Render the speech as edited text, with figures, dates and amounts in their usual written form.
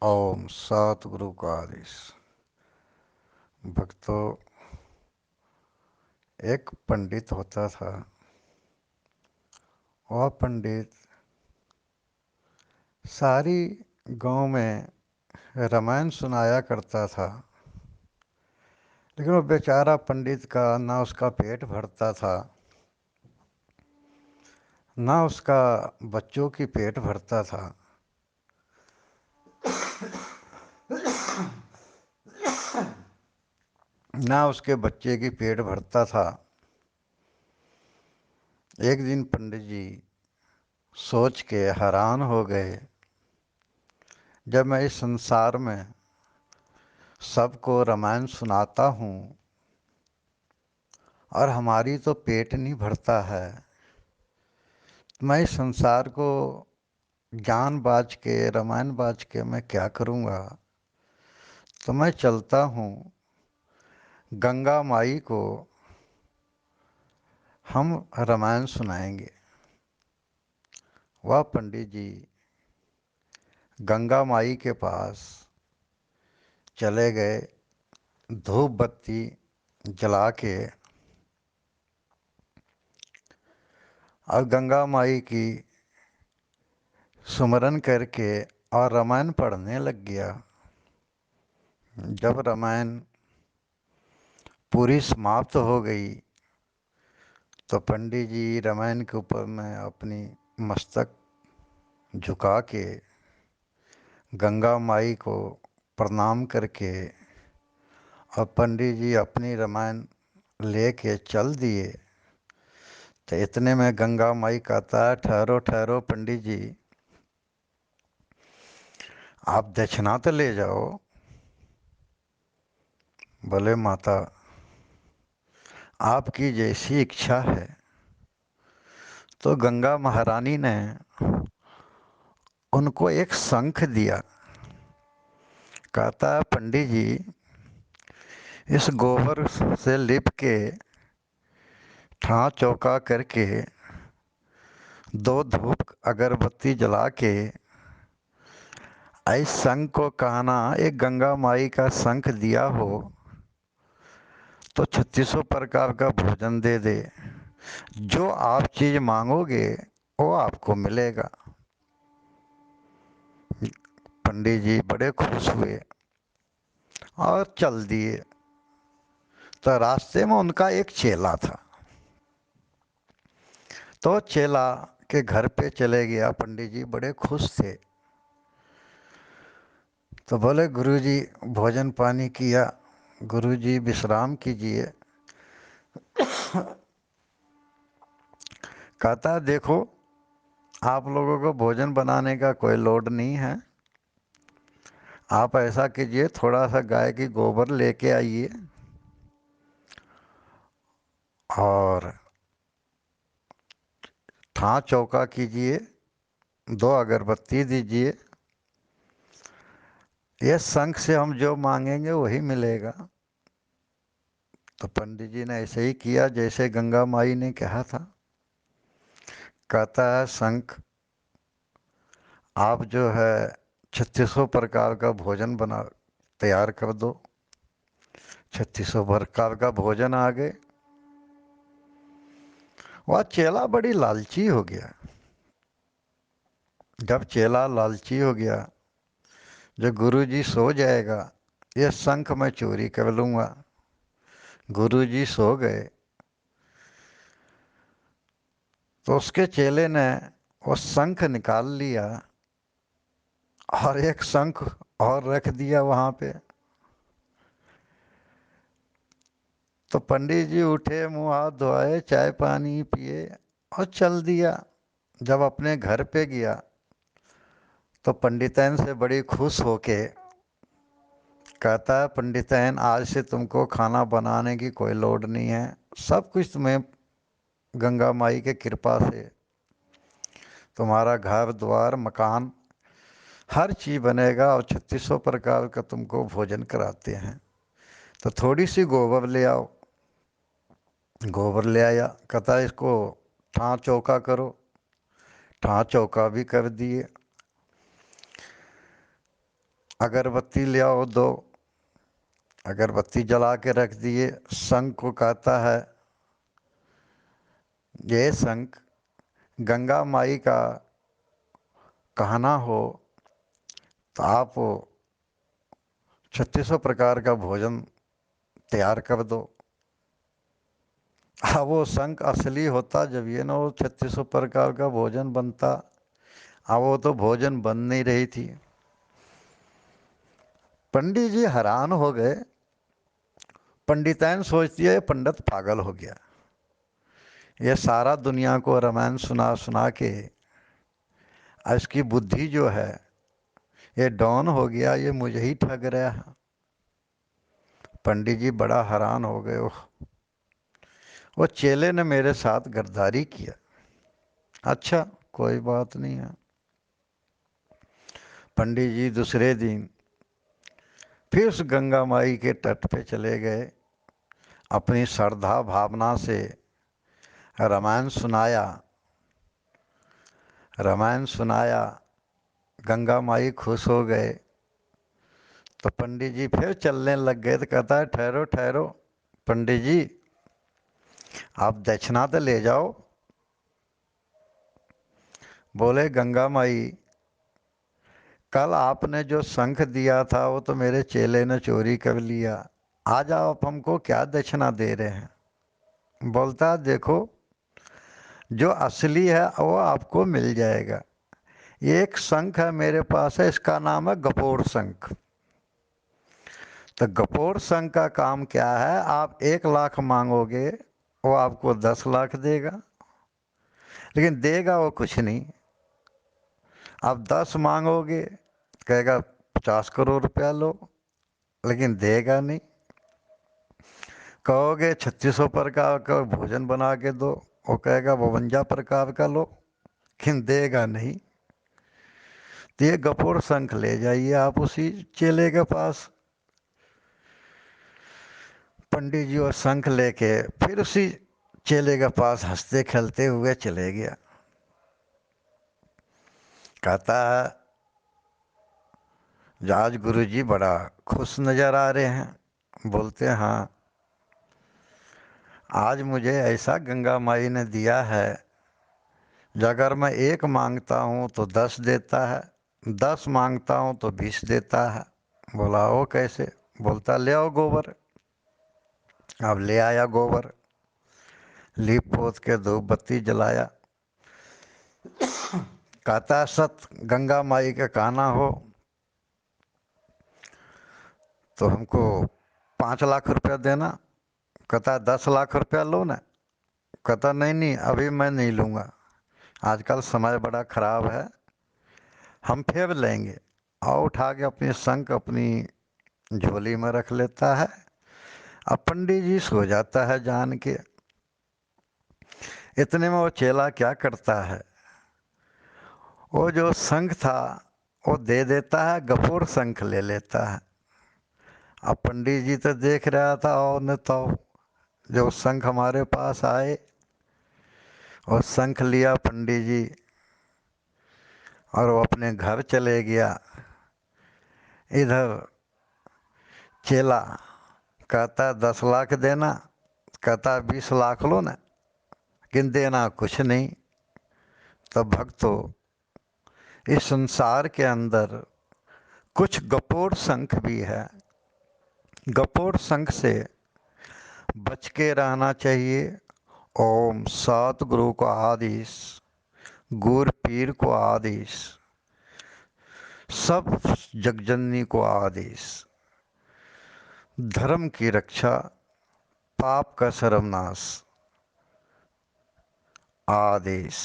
ओम सतगुरु का आदेश। भक्तों, एक पंडित होता था। वह पंडित सारी गांव में रामायण सुनाया करता था। लेकिन वो बेचारा पंडित का ना उसका पेट भरता था, ना उसका बच्चों की पेट भरता था। ना उसके बच्चे की पेट भरता था। एक दिन पंडित जी सोच के हैरान हो गए, जब मैं इस संसार में सबको रामायण सुनाता हूँ और हमारी तो पेट नहीं भरता है, मैं इस संसार को ज्ञान बाज के रामायण बाज के मैं क्या करूँगा। तो मैं चलता हूँ, गंगा माई को हम रामायण सुनाएंगे। वह पंडित जी गंगा माई के पास चले गए, धूप बत्ती जला के और गंगा माई की सुमरन करके और रामायण पढ़ने लग गया। जब रामायण पूरी समाप्त हो गई तो पंडित जी रामायण के ऊपर में अपनी मस्तक झुका के गंगा माई को प्रणाम करके और पंडित जी अपनी रामायण लेके चल दिए। तो इतने में गंगा माई कहता है, ठहरो ठहरो पंडित जी, आप दक्षिणा तो ले जाओ। बोले माता, आपकी जैसी इच्छा है। तो गंगा महारानी ने उनको एक शंख दिया। कहता है, पंडित जी इस गोबर से लिप के ठा चौका करके दो धूप अगरबत्ती जला के इस शंख को कहना, एक गंगा माई का शंख दिया हो तो 3600 प्रकार का भोजन दे दे। जो आप चीज मांगोगे वो आपको मिलेगा। पंडित जी बड़े खुश हुए और चल दिए। तो रास्ते में उनका एक चेला था। तो चेला के घर पे चले गया। पंडित जी बड़े खुश थे। तो बोले, गुरुजी भोजन पानी किया, गुरुजी विश्राम कीजिए। कहता, देखो आप लोगों को भोजन बनाने का कोई लोड नहीं है। आप ऐसा कीजिए, थोड़ा सा गाय की गोबर लेके आइए और ठा चौका कीजिए, दो अगरबत्ती दीजिए। ये शंख से हम जो मांगेंगे वही मिलेगा। तो पंडित जी ने ऐसे ही किया जैसे गंगा माई ने कहा था। कहता है, शंख आप जो है 3600 प्रकार का भोजन बना तैयार कर दो। 3600 प्रकार का भोजन आ गए। वह चेला बड़ी लालची हो गया। जब चेला लालची हो गया, जो गुरुजी सो जाएगा ये शंख मैं चोरी कर लूँगा। गुरुजी सो गए तो उसके चेले ने वो शंख निकाल लिया और एक शंख और रख दिया वहाँ पे। तो पंडित जी उठे, मुंह हाथ धोए, चाय पानी पिए और चल दिया। जब अपने घर पे गया तो पंडितैन से बड़ी खुश होके कहता है, पंडितैन आज से तुमको खाना बनाने की कोई लोड नहीं है। सब कुछ तुम्हें गंगा माई के कृपा से तुम्हारा घर द्वार मकान हर चीज़ बनेगा और 3600 प्रकार का तुमको भोजन कराते हैं। तो थोड़ी सी गोबर ले आओ। गोबर ले आया। कहता इसको ठा चौका करो। ठा चौका भी कर दिए। अगरबत्ती ले आओ दो, अगरबत्ती जला के रख दिए। शंख को कहता है, ये शंख गंगा माई का कहना हो तो आप 3600 प्रकार का भोजन तैयार कर दो। हाँ, वो शंख असली होता जब ये ना वो 3600 प्रकार का भोजन बनता। अब वो तो भोजन बन नहीं रही थी। पंडित जी हैरान हो गए। पंडिताइन सोचती है पंडित पागल हो गया, ये सारा दुनिया को रामायण सुना सुना के इसकी बुद्धि जो है ये डाउन हो गया, ये मुझे ही ठग रहा है। पंडित जी बड़ा हैरान हो गए। वो चेले ने मेरे साथ गद्दारी किया। अच्छा, कोई बात नहीं है। पंडित जी दूसरे दिन फिर उस गंगा माई के तट पे चले गए। अपनी श्रद्धा भावना से रामायण सुनाया। रामायण सुनाया, गंगा माई खुश हो गए। तो पंडित जी फिर चलने लग गए। तो कहता है, ठहरो ठहरो पंडित जी, आप दक्षिणा तो ले जाओ। बोले, गंगा माई कल आपने जो शंख दिया था वो तो मेरे चेले ने चोरी कर लिया। आज आप हमको क्या दक्षिणा दे रहे हैं? बोलता, देखो जो असली है वो आपको मिल जाएगा। एक शंख है मेरे पास है, इसका नाम है गपोर शंख। तो गपोर शंख का काम क्या है, आप 1 लाख मांगोगे वो आपको 10 लाख देगा, लेकिन देगा वो कुछ नहीं। आप 10 मांगोगे कहेगा 50 करोड़ रुपया लो, लेकिन देगा नहीं। कहोगे 3600 प्रकार का भोजन बना के दो, वो कहेगा 52 प्रकार का लो, लेकिन देगा नहीं। तो ये गपोर शंख ले जाइए आप उसी चेले के पास। पंडित जी और शंख लेके फिर उसी चेले के पास हंसते खेलते हुए चले गया। कहता है, आज गुरु जी बड़ा खुश नजर आ रहे हैं। बोलते हैं, हाँ, आज मुझे ऐसा गंगा माई ने दिया है, जो अगर मैं 1 मांगता हूँ तो 10 देता है, 10 मांगता हूँ तो 20 देता है। बोला, वो कैसे? बोलता, ले आओ गोबर। अब ले आया गोबर, लीप पोत के धूप बत्ती जलाया। कहता, सत गंगा माई का कहना हो तो हमको 5 लाख रुपया देना। कहता, 10 लाख रुपया लो ना। कहता, नहीं नहीं, अभी मैं नहीं लूँगा, आजकल समय बड़ा ख़राब है, हम फिर लेंगे। और उठा के अपनी शंख अपनी झोली में रख लेता है। अब पंडित जी सो जाता है जान के। इतने में वो चेला क्या करता है, वो जो शंख था वो दे देता है, गफूर शंख ले लेता है। अब पंडित जी तो देख रहा था, और न तो जो शंख हमारे पास आए और शंख लिया पंडित जी, और वो अपने घर चले गया। इधर चेला कहता, 10 लाख देना। कहता, 20 लाख लो ना, लेकिन देना कुछ नहीं। तो भक्तों, इस संसार के अंदर कुछ गपोर शंख भी है। गपोर शंख से बच के रहना चाहिए। ओम सतगुरु को आदेश, गुर पीर को आदेश, सब जगजननी को आदेश, धर्म की रक्षा, पाप का सर्वनाश, आदेश।